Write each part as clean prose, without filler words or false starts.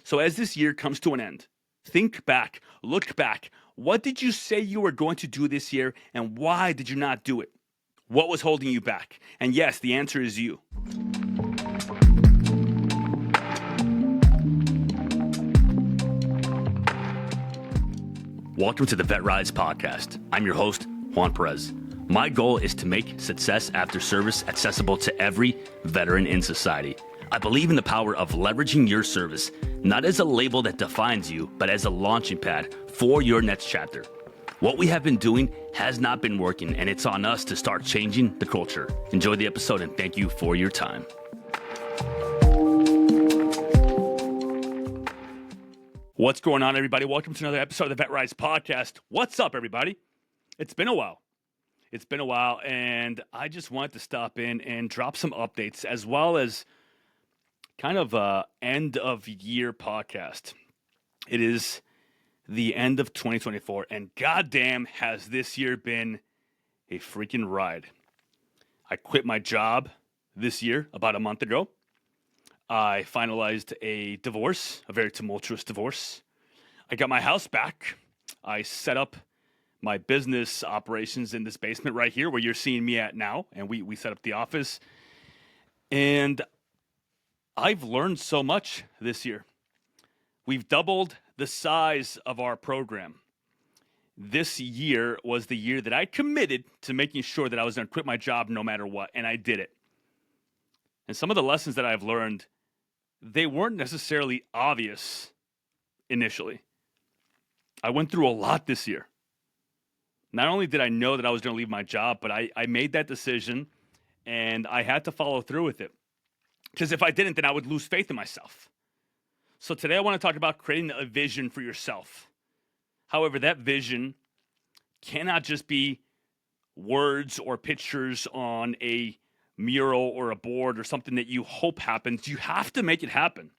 So as this year comes to an end, think back, look back. What did you say you were going to do this year, and why did you not do it? What was holding you back? And yes, the answer is you. Welcome to the VetRise Podcast. I'm your host, Juan Perez. My goal is to make success after service accessible to every veteran in society. I believe in the power of leveraging your service, not as a label that defines you, but as a launching pad for your next chapter. What we have been doing has not been working, and it's on us to start changing the culture. Enjoy the episode, and thank you for your time. What's going on, everybody? Welcome to another episode of the VetRise Podcast. What's up, everybody? It's been a while. And I just wanted to stop in and drop some updates, as well as kind of a end of year podcast. It is the end of 2024, and goddamn has this year been a freaking ride. I quit my job this year about a month ago. I finalized a divorce, a very tumultuous divorce. I got my house back. I set up my business operations in this basement right here where you're seeing me at now, and we set up the office. And I've learned so much this year. We've doubled the size of our program. This year was the year that I committed to making sure that I was going to quit my job no matter what, and I did it. And some of the lessons that I've learned, they weren't necessarily obvious initially. I went through a lot this year. Not only did I know that I was going to leave my job, but I made that decision, and I had to follow through with it. Because if I didn't, then I would lose faith in myself. So today I want to talk about creating a vision for yourself. However, that vision cannot just be words or pictures on a mural or a board or something that you hope happens. You have to make it happen.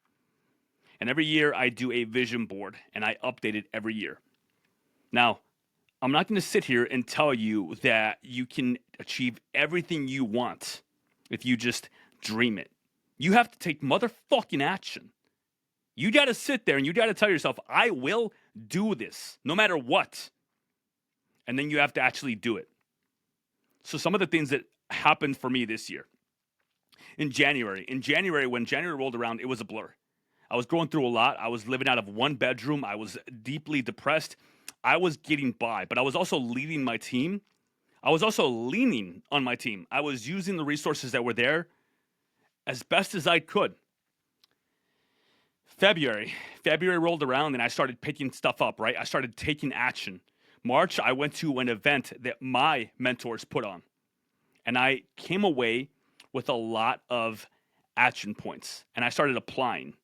And every year I do a vision board, and I update it every year. Now, I'm not going to sit here and tell you that you can achieve everything you want if you just dream it. You have to take motherfucking action. You got to sit there and you got to tell yourself, I will do this no matter what. And then you have to actually do it. So some of the things that happened for me this year. In January, when January rolled around, it was a blur. I was going through a lot. I was living out of one bedroom. I was deeply depressed. I was getting by, but I was also leading my team. I was also leaning on my team. I was using the resources that were there as best as I could. February rolled around and I started picking stuff up, right? I started taking action. March, I went to an event that my mentors put on. And I came away with a lot of action points. And I started applying.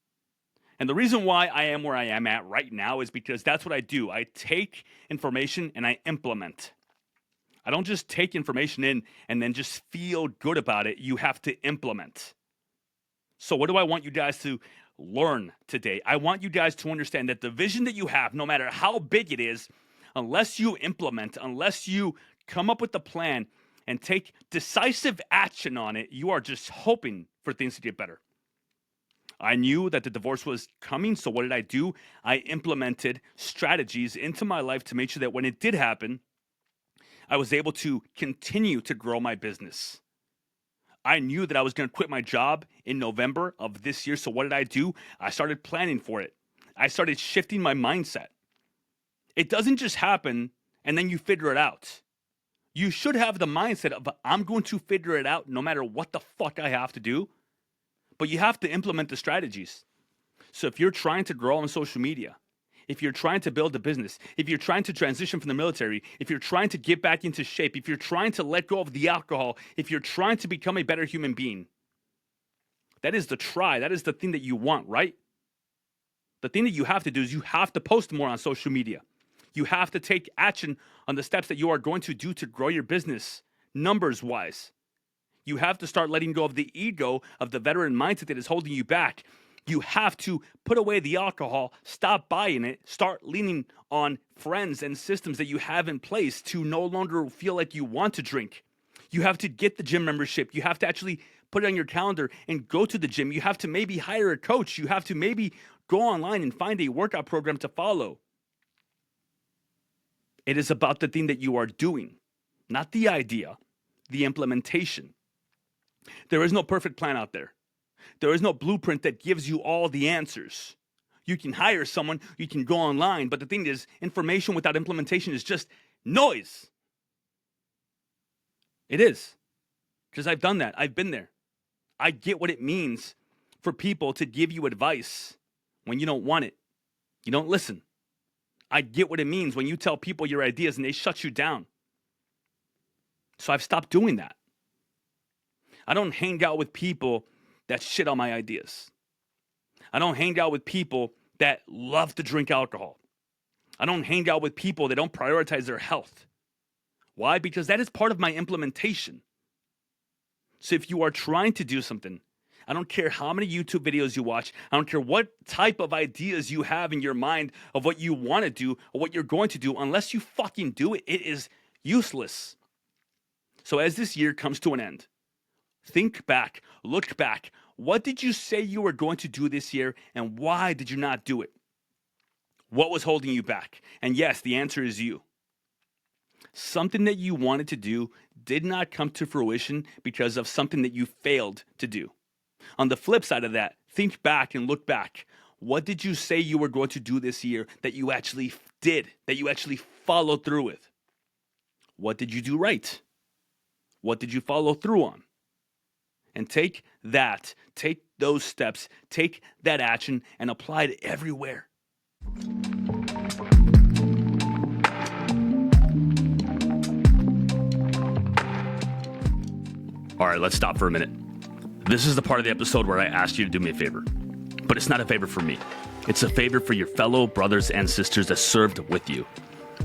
And the reason why I am where I am at right now is because that's what I do. I take information and I implement. I don't just take information in and then just feel good about it. You have to implement. So what do I want you guys to learn today? I want you guys to understand that the vision that you have, no matter how big it is, unless you implement, unless you come up with the plan and take decisive action on it, you are just hoping for things to get better. I knew that the divorce was coming, so what did I do? I implemented strategies into my life to make sure that when it did happen, I was able to continue to grow my business. I knew that I was going to quit my job in November of this year, so what did I do? I started planning for it. I started shifting my mindset. It doesn't just happen and then you figure it out. You should have the mindset of, I'm going to figure it out no matter what the fuck I have to do. But you have to implement the strategies. So if you're trying to grow on social media, if you're trying to build a business, if you're trying to transition from the military, if you're trying to get back into shape, if you're trying to let go of the alcohol, if you're trying to become a better human being, that is the try. That is the thing that you want, right? The thing that you have to do is you have to post more on social media. You have to take action on the steps that you are going to do to grow your business, numbers-wise. You have to start letting go of the ego of the veteran mindset that is holding you back. You have to put away the alcohol, stop buying it, start leaning on friends and systems that you have in place to no longer feel like you want to drink. You have to get the gym membership. You have to actually put it on your calendar and go to the gym. You have to maybe hire a coach. You have to maybe go online and find a workout program to follow. It is about the thing that you are doing, not the idea, the implementation. There is no perfect plan out there. There is no blueprint that gives you all the answers. You can hire someone, you can go online, but the thing is, information without implementation is just noise. It is. Because I've done that. I've been there. I get what it means for people to give you advice when you don't want it. You don't listen. I get what it means when you tell people your ideas and they shut you down. So I've stopped doing that. I don't hang out with people that shit on my ideas. I don't hang out with people that love to drink alcohol. I don't hang out with people that don't prioritize their health. Why? Because that is part of my implementation. So if you are trying to do something, I don't care how many YouTube videos you watch. I don't care what type of ideas you have in your mind of what you want to do or what you're going to do. Unless you fucking do it, it is useless. So as this year comes to an end, think back, look back. What did you say you were going to do this year, and why did you not do it? What was holding you back? And yes, the answer is you. Something that you wanted to do did not come to fruition because of something that you failed to do. On the flip side of that, think back and look back. What did you say you were going to do this year that you actually did, that you actually followed through with? What did you do right? What did you follow through on? And take those steps, take that action, and apply it everywhere. All right, let's stop for a minute. This is the part of the episode where I ask you to do me a favor. But it's not a favor for me. It's a favor for your fellow brothers and sisters that served with you.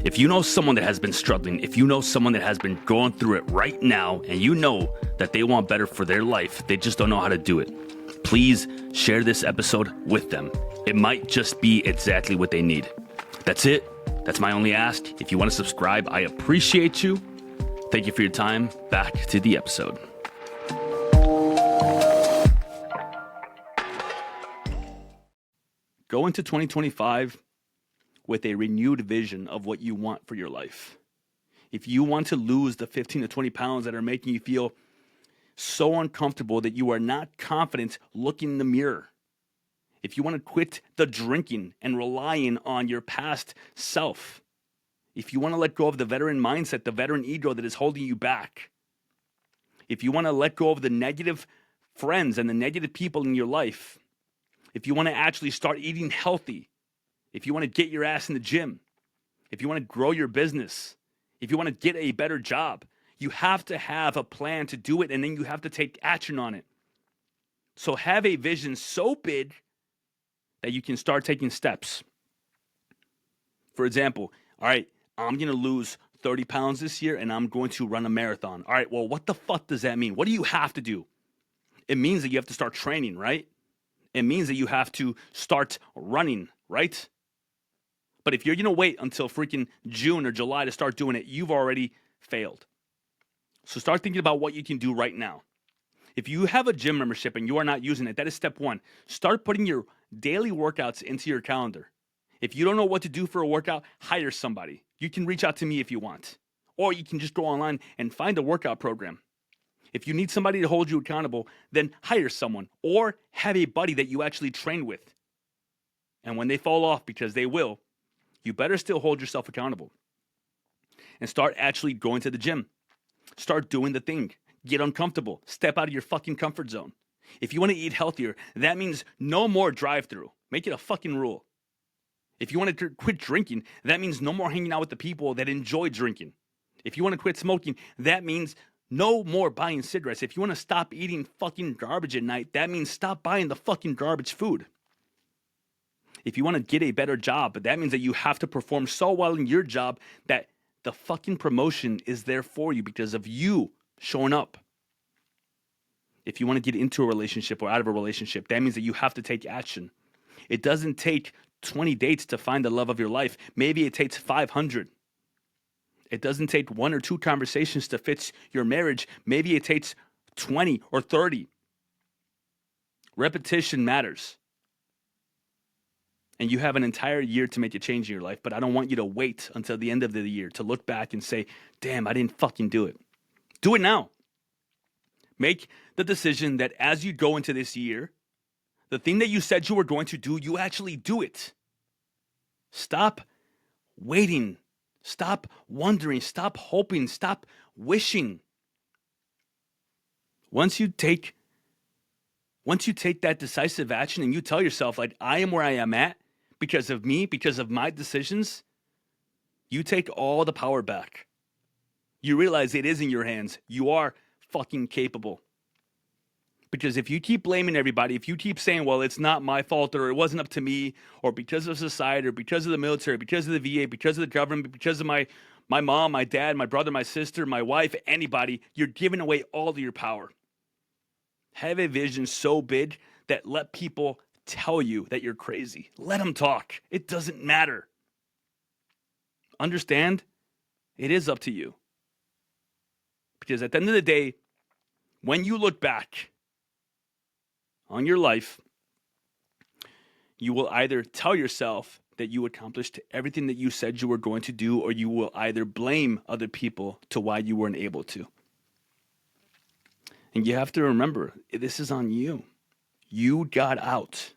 If you know someone that has been struggling, if you know someone that has been going through it right now, and you know that they want better for their life, they just don't know how to do it, please share this episode with them. It might just be exactly what they need. That's it. That's my only ask. If you want to subscribe, I appreciate you. Thank you for your time. Back to the episode. Go into 2025 with a renewed vision of what you want for your life. If you want to lose the 15 to 20 pounds that are making you feel so uncomfortable that you are not confident looking in the mirror, if you want to quit the drinking and relying on your past self, if you want to let go of the veteran mindset, the veteran ego that is holding you back, if you want to let go of the negative friends and the negative people in your life, if you want to actually start eating healthy, if you want to get your ass in the gym, if you want to grow your business, if you want to get a better job, you have to have a plan to do it, and then you have to take action on it. So have a vision so big that you can start taking steps. For example, all right, I'm going to lose 30 pounds this year, and I'm going to run a marathon. All right, well, what the fuck does that mean? What do you have to do? It means that you have to start training, right? It means that you have to start running, right? But if you're going to wait until freaking June or July to start doing it, you've already failed. So start thinking about what you can do right now. If you have a gym membership and you are not using it, that is step one. Start putting your daily workouts into your calendar. If you don't know what to do for a workout, hire somebody. You can reach out to me if you want. Or you can just go online and find a workout program. If you need somebody to hold you accountable, then hire someone or have a buddy that you actually train with. And when they fall off, because they will, you better still hold yourself accountable. And start actually going to the gym. Start doing the thing. Get uncomfortable. Step out of your fucking comfort zone. If you want to eat healthier, that means no more drive-through. Make it a fucking rule. If you want to quit drinking, that means no more hanging out with the people that enjoy drinking. If you want to quit smoking, that means no more buying cigarettes. If you want to stop eating fucking garbage at night, that means stop buying the fucking garbage food. If you want to get a better job, but that means that you have to perform so well in your job that the fucking promotion is there for you because of you showing up. If you want to get into a relationship or out of a relationship, that means that you have to take action. It doesn't take 20 dates to find the love of your life. Maybe it takes 500. It doesn't take 1 or 2 conversations to fix your marriage. Maybe it takes 20 or 30. Repetition matters. And you have an entire year to make a change in your life, but I don't want you to wait until the end of the year to look back and say, damn, I didn't fucking do it. Do it now. Make the decision that as you go into this year, the thing that you said you were going to do, you actually do it. Stop waiting. Stop wondering. Stop hoping. Stop wishing. Once you take that decisive action and you tell yourself, like, I am where I am at because of me, because of my decisions, you take all the power back. You realize it is in your hands. You are fucking capable. Because if you keep blaming everybody, if you keep saying, well, it's not my fault, or it wasn't up to me, or because of society, or because of the military, because of the VA, because of the government, because of my mom, my dad, my brother, my sister, my wife, anybody, you're giving away all of your power. Have a vision so big that let people tell you that you're crazy. Let them talk. It doesn't matter. Understand, it is up to you. Because at the end of the day, when you look back on your life, you will either tell yourself that you accomplished everything that you said you were going to do, or you will either blame other people to why you weren't able to. And you have to remember, this is on you. You got out.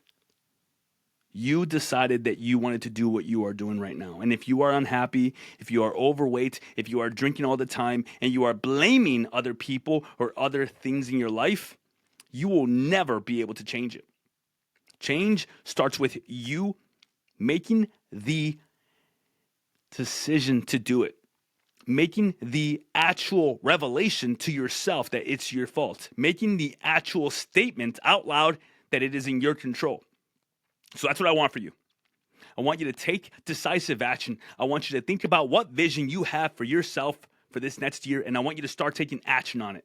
You decided that you wanted to do what you are doing right now. And if you are unhappy, if you are overweight, if you are drinking all the time, and you are blaming other people or other things in your life, you will never be able to change it. Change starts with you making the decision to do it. Making the actual revelation to yourself that it's your fault. Making the actual statement out loud that it is in your control. So that's what I want for you. I want you to take decisive action. I want you to think about what vision you have for yourself for this next year, and I want you to start taking action on it.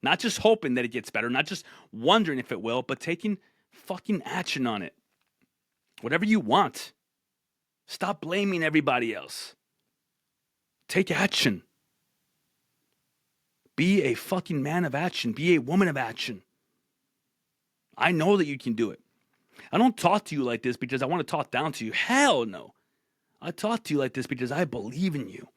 Not just hoping that it gets better, not just wondering if it will, but taking fucking action on it. Whatever you want. Stop blaming everybody else. Take action. Be a fucking man of action. Be a woman of action. I know that you can do it. I don't talk to you like this because I want to talk down to you. Hell no. I talk to you like this because I believe in you.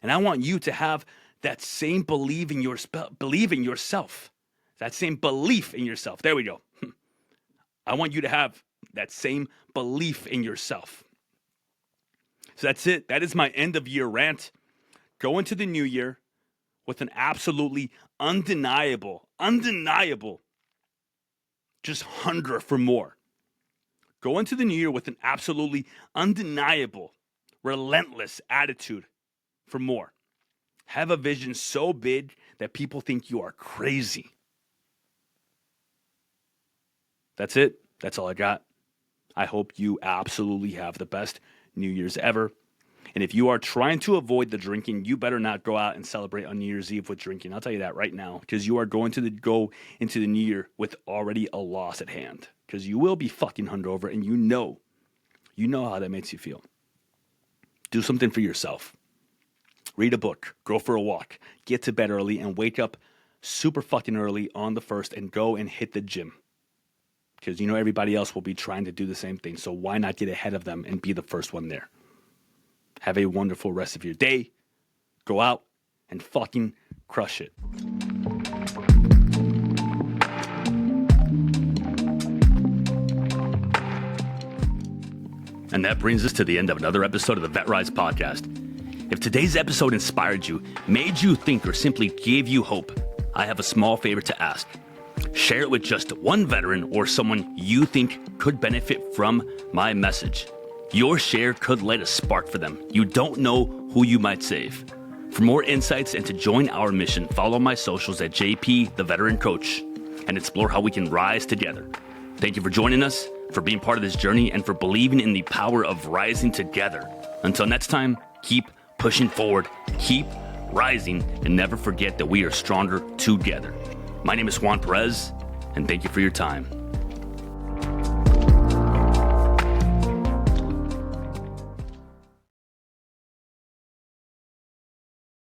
And I want you to have that same belief in yourself. That same belief in yourself. There we go. I want you to have that same belief in yourself. So that's it. That is my end of year rant. Go into the new year with an absolutely undeniable, just hunger for more. Go into the new year with an absolutely undeniable, relentless attitude for more. Have a vision so big that people think you are crazy. That's it. That's all I got. I hope you absolutely have the best New Year's ever. And if you are trying to avoid the drinking, you better not go out and celebrate on New Year's Eve with drinking. I'll tell you that right now, because you are going to go into the new year with already a loss at hand, because you will be fucking hungover, and you know how that makes you feel. Do something for yourself. Read a book, go for a walk, get to bed early, and wake up super fucking early on the 1st and go and hit the gym. Because you know everybody else will be trying to do the same thing, so why not get ahead of them and be the first one there? Have a wonderful rest of your day. Go out and fucking crush it. And that brings us to the end of another episode of the VetRise Podcast. If today's episode inspired you, made you think, or simply gave you hope, I have a small favor to ask. Share it with just one veteran or someone you think could benefit from my message. Your share could light a spark for them. You don't know who you might save. For more insights and to join our mission, follow my socials at JP the Veteran Coach and explore how we can rise together. Thank you for joining us, for being part of this journey, and for believing in the power of rising together. Until next time, keep pushing forward, keep rising, and never forget that we are stronger together. My name is Juan Perez, and thank you for your time.